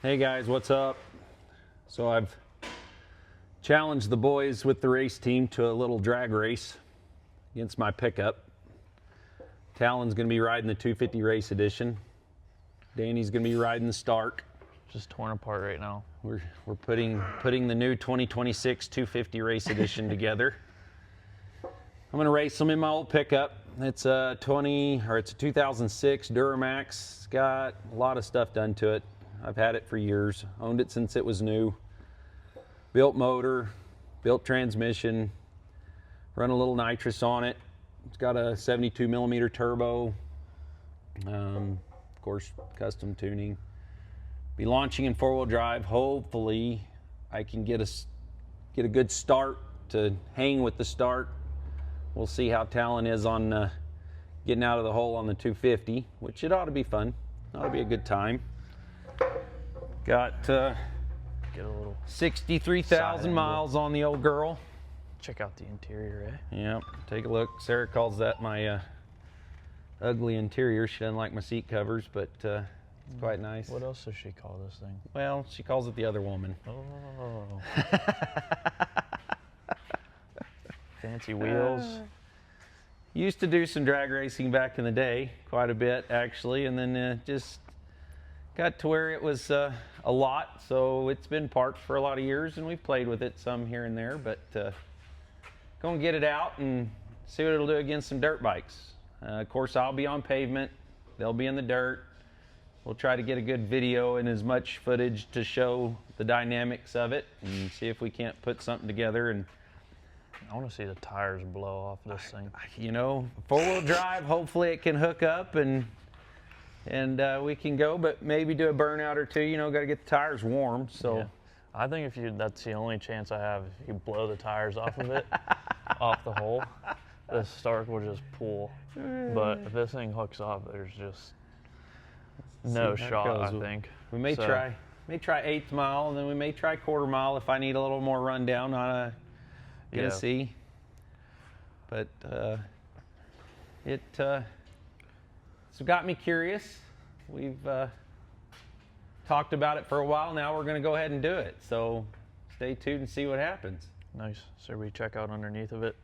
Hey guys, what's up? So I've challenged the boys with the race team to a little drag race against my pickup. Talon's gonna be riding the 250 race edition. Danny's gonna be riding the Stark. Just torn apart right now. We're putting the new 2026 250 race edition together. I'm gonna race them in my old pickup. It's a 2006 Duramax. It's got a lot of stuff done to it. I've had it for years, owned it since it was new. Built motor, built transmission, run a little nitrous on it. It's got a 72 millimeter turbo, of course, custom tuning. Be launching in 4-wheel drive. Hopefully I can get a good start to hang with the start. We'll see how Talon is on getting out of the hole on the 250, which it ought to be fun. Ought to be a good time. Got Get a little 63,000 miles on the old girl. check out the interior, eh? Yeah, take a look. Sarah calls that my ugly interior. She doesn't like my seat covers, but it's quite nice. What else does she call this thing? Well, she calls it the other woman. Oh. Fancy wheels. Used to do some drag racing back in the day, quite a bit actually, and then just got to where it was a lot, so it's been parked for a lot of years, and we've played with it some here and there, but go and get it out and see what it'll do against some dirt bikes. Of course, I'll be on pavement, they'll be in the dirt. We'll try to get a good video and as much footage to show the dynamics of it and see if we can't put something together. And I want to see the tires blow off this thing. you know, 4-wheel drive, hopefully it can hook up and we can go, but maybe do a burnout or two. You know, got to get the tires warm. So Yeah. I think that's the only chance I have. If you blow the tires off of it, off the hole, this Stark will just pull. But if this thing hooks up, there's just no shot, I think. We may try 8th mile, and then we may try 1/4 mile if I need a little more rundown on a gonna see. But it's got me curious. We've talked about it for a while now. We're gonna go ahead and do it. So stay tuned and see what happens. Nice. So we check out underneath of it.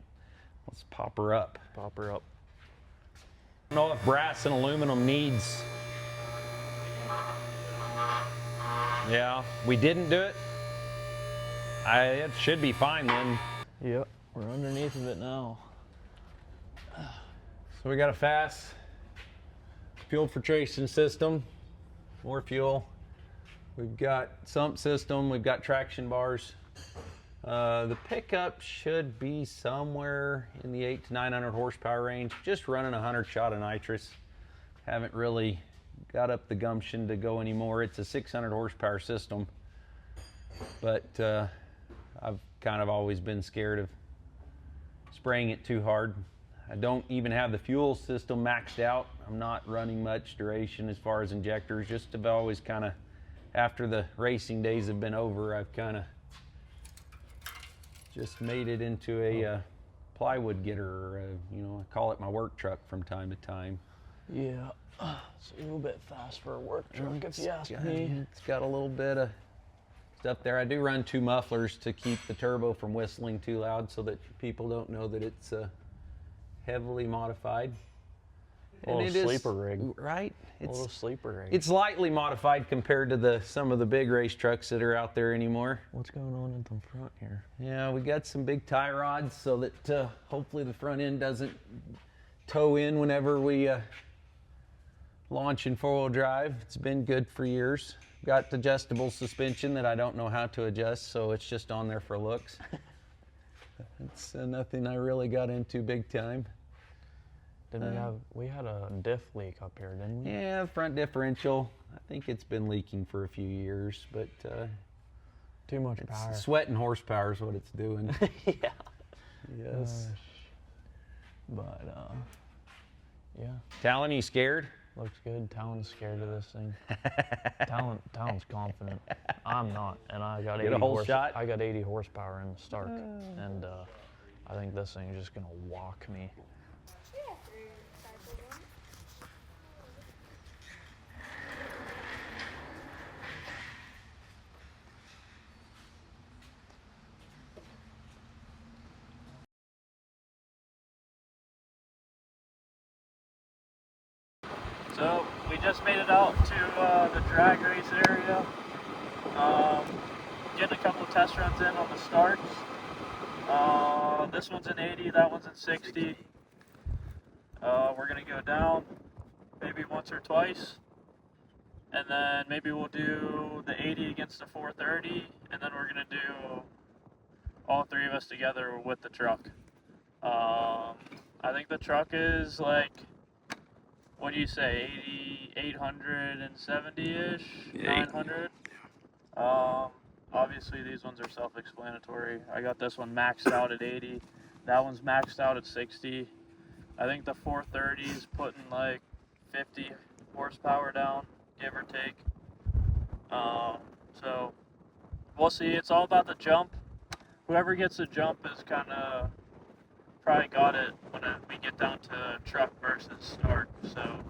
Let's pop her up. Pop her up. I don't know if brass and aluminum needs. Yeah, we didn't do it. It should be fine then. Yep, we're underneath of it now. So we got a fast fuel filtration system, more fuel. We've got sump system, we've got traction bars. The pickup should be somewhere in the 800 to 900 horsepower range, just running 100 shot of nitrous. Haven't really got up the gumption to go anymore. It's a 600 horsepower system, but I've kind of always been scared of spraying it too hard. I don't even have the fuel system maxed out. I'm not running much duration as far as injectors. Just have always kind of, after the racing days have been over, I've kind of just made it into a plywood getter, or you know, I call it my work truck from time to time. Yeah, it's a little bit fast for a work truck, if you ask me. It's got a little bit of stuff there. I do run 2 mufflers to keep the turbo from whistling too loud, so that people don't know that it's heavily modified. A little sleeper rig. Right? A little sleeper rig. It's lightly modified compared to some of the big race trucks that are out there anymore. What's going on in the front here? Yeah, we got some big tie rods so that hopefully the front end doesn't toe in whenever we launch in 4-wheel drive. It's been good for years. Got adjustable suspension that I don't know how to adjust, so it's just on there for looks. It's nothing I really got into big time. Didn't we had a diff leak up here, didn't we? Yeah, front differential. I think it's been leaking for a few years, but too much power. Sweat and horsepower is what it's doing. Yeah. Yes. But yeah. Talon, you scared? Looks good. Talon's scared of this thing. Talon's confident. I'm not, and I got 80 shot. I got 80 horsepower in the Stark, and I think this thing is just gonna walk me. So we just made it out to the drag race area. Getting a couple of test runs in on the starts. This one's in 80, that one's in 60. We're gonna go down maybe once or twice, and then maybe we'll do the 80 against the 430, and then we're gonna do all three of us together with the truck. I think the truck is like, what do you say, 870-ish, 900? Obviously these ones are self-explanatory. I got this one maxed out at 80. That one's maxed out at 60. I think the 430 is putting like 50 horsepower down, give or take. So we'll see. It's all about the jump. Whoever gets the jump is kind of probably got it when we get down to truck versus start. So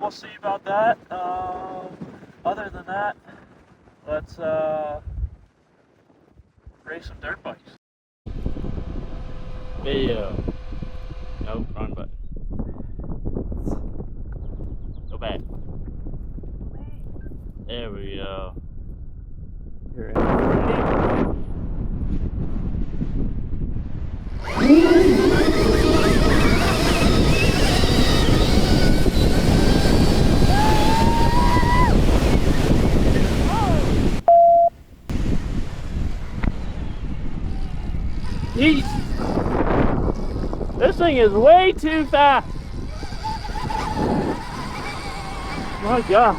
we'll see about that. Other than that, let's race some dirt bikes. Video. Nope, wrong button. Go back. There we go. You're ready? Jeez. This thing is way too fast. My God.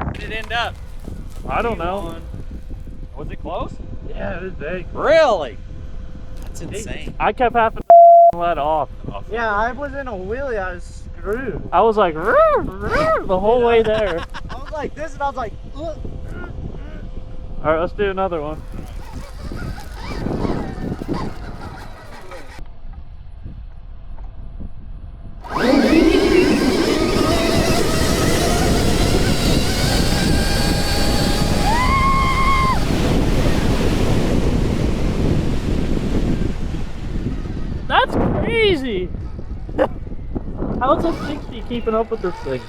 Where did it end up? I don't know. Was it close? Yeah, it was big. Really? That's insane. I kept having to let off. Yeah, I was in a wheelie, I was screwed. I was like, "Rrr, rrr," the whole way there. I was like this and I was like, ugh. All right, let's do another one. That's crazy! How's a 60 keeping up with this thing?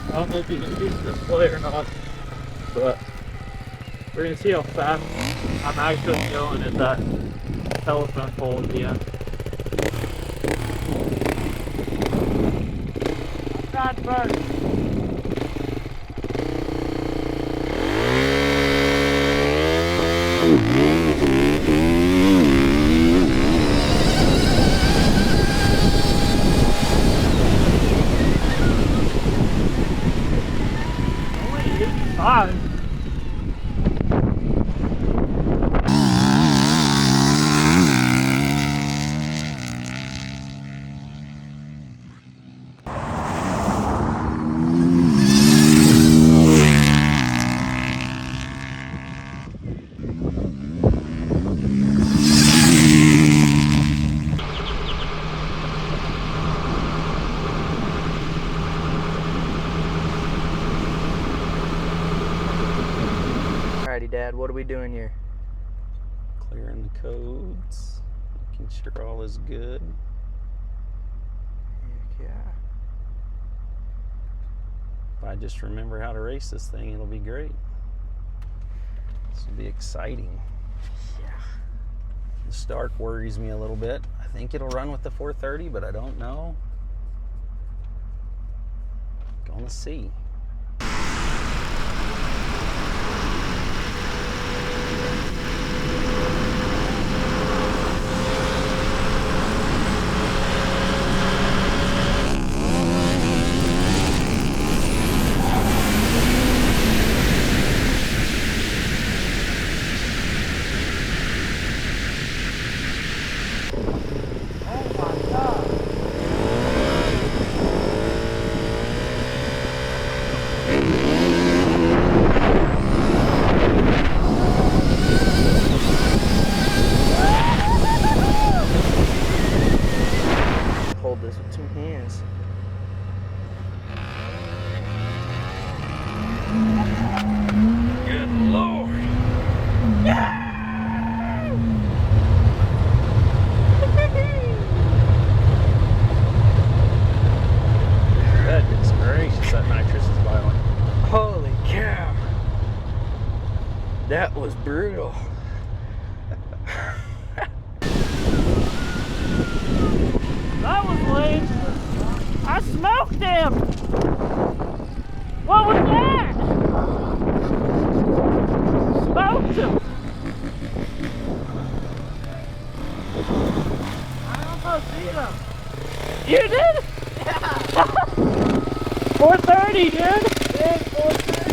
I don't know if you can use this play or not, but we're gonna see how fast I'm actually going at that telephone pole at the end. Not first. Only 85. Alrighty, Dad, what are we doing here? Clearing the codes, making sure all is good. Heck yeah. If I just remember how to race this thing, it'll be great. This will be exciting. Yeah. The Stark worries me a little bit. I think it'll run with the 430, but I don't know. Gonna see. That was lame. I smoked him. What was that? Smoked him. I almost beat him. You did? Yeah. 430, dude. Yeah, 430.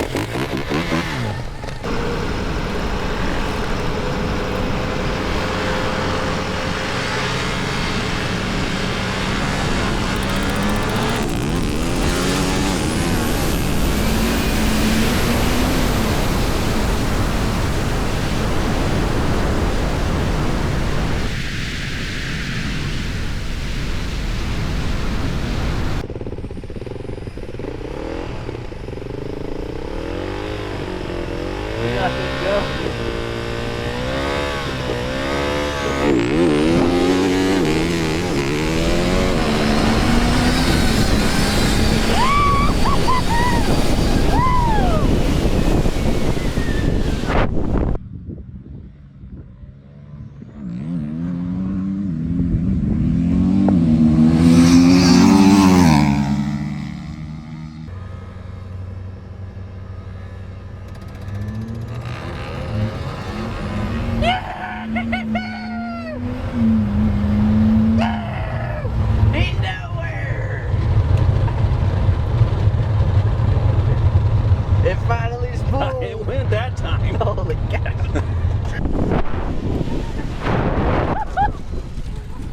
It finally spooled. It went that time. Holy cow.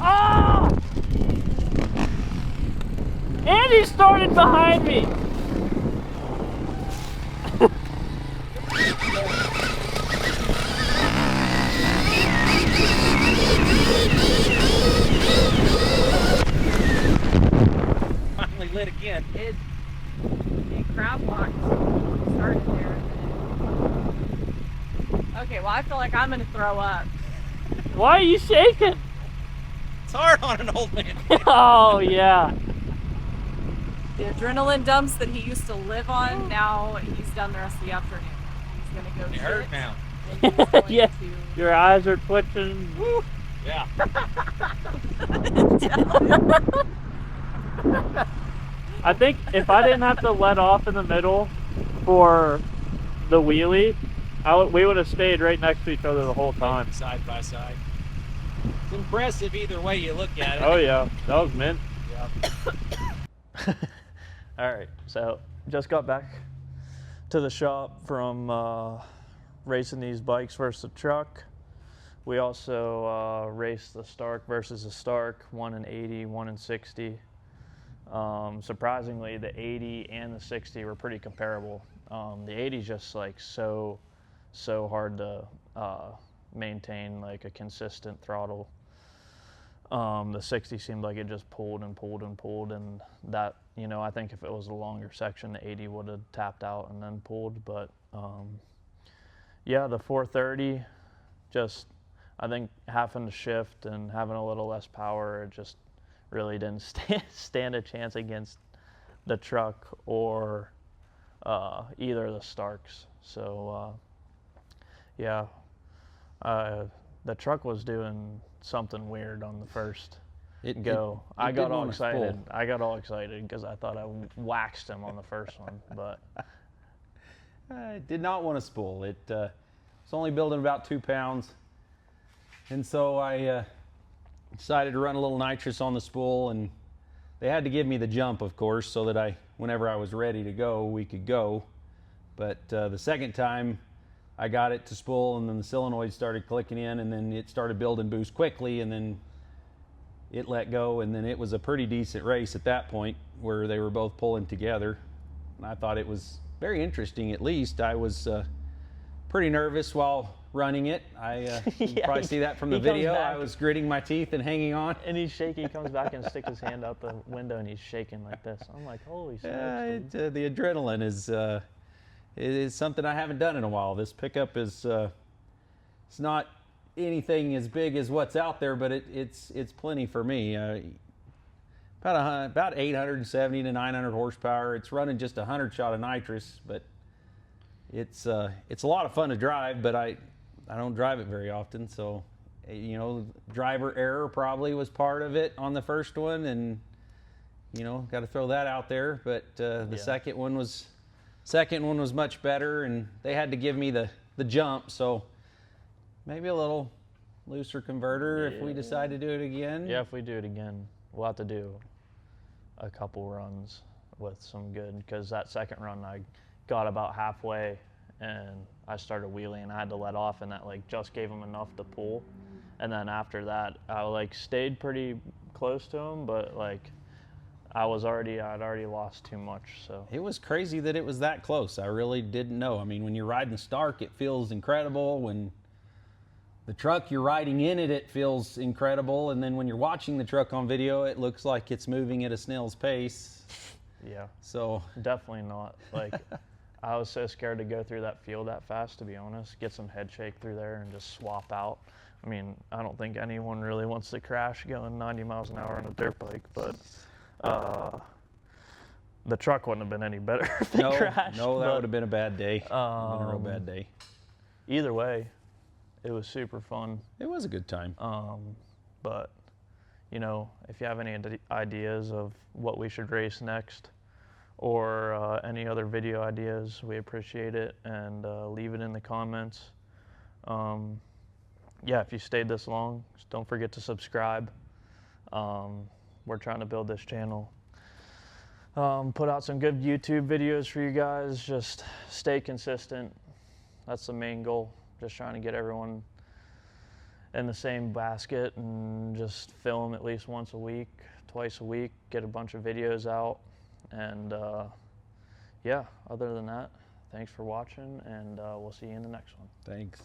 Oh! And he started behind me. Finally lit again. It crab walked started there. Okay, well I feel like I'm gonna throw up. Why are you shaking? It's hard on an old man. Oh, yeah. The adrenaline dumps that he used to live on, now he's done the rest of the afternoon. He's gonna go It shit, hurt now. and he's going Yeah. to Your eyes are twitching. Yeah. I think if I didn't have to let off in the middle for the wheelie, we would have stayed right next to each other the whole time. Side by side. It's impressive either way you look at it. Oh yeah, that was mint. All right, so just got back to the shop from racing these bikes versus the truck. We also raced the Stark versus the Stark, 1 in 80, 1 in 60. Surprisingly, the 80 and the 60 were pretty comparable. The 80 is just like so hard to maintain like a consistent throttle. The 60 seemed like it just pulled and pulled and pulled, and that, you know, I think if it was a longer section, the 80 would have tapped out and then pulled. But yeah, the 430, just I think having to shift and having a little less power, it just really didn't stand a chance against the truck or either of the Starks. So yeah, the truck was doing something weird on the first go. I got all excited. I got all excited because I thought I waxed him on the first one, but I did not want to spool. It was only building about 2 pounds, and so I decided to run a little nitrous on the spool, and they had to give me the jump, of course, so that whenever I was ready to go, we could go. But the second time, I got it to spool, and then the solenoid started clicking in, and then it started building boost quickly, and then it let go, and then it was a pretty decent race at that point where they were both pulling together. And I thought it was very interesting. At least I was pretty nervous while running it. You Yeah, probably see that from the he comes video. back. I was gritting my teeth and hanging on. and he's shaking. He comes back and sticks his hand out the window, and he's shaking like this. I'm like, holy smokes, dude. The adrenaline is something I haven't done in a while. This pickup is it's not anything as big as what's out there, but it's plenty for me. About 870 to 900 horsepower. It's running just 100 shot of nitrous, but it's a lot of fun to drive. But I don't drive it very often, so You know, driver error probably was part of it on the first one, and you know, got to throw that out there. But the Yeah. second one was much better, and they had to give me the jump, so maybe a little looser converter if we decide to do it again. Yeah, if we do it again, we'll have to do a couple runs with some good, because that second run I got about halfway and I started wheeling and I had to let off, and that like just gave him enough to pull. And then after that, I like stayed pretty close to him, but like I'd already lost too much. So It was crazy that it was that close. I really didn't know. I mean, when you're riding Stark, it feels incredible. When the truck you're riding in it feels incredible. And then when you're watching the truck on video, it looks like it's moving at a snail's pace. yeah, So definitely not. Like I was so scared to go through that field that fast, to be honest. Get some head shake through there and just swap out. I mean, I don't think anyone really wants to crash going 90 miles an hour on a dirt bike, but the truck wouldn't have been any better if it crashed. no, that but, would have been a bad day. Been a real bad day. Either way, it was super fun. It was a good time. But, you know, if you have any ideas of what we should race next, or any other video ideas, we appreciate it, and leave it in the comments. Yeah, if you stayed this long, just don't forget to subscribe. We're trying to build this channel. Put out some good YouTube videos for you guys. Just stay consistent. That's the main goal. Just trying to get everyone in the same basket and just film at least once a week, twice a week, get a bunch of videos out. And yeah, other than that, thanks for watching, and we'll see you in the next one. Thanks.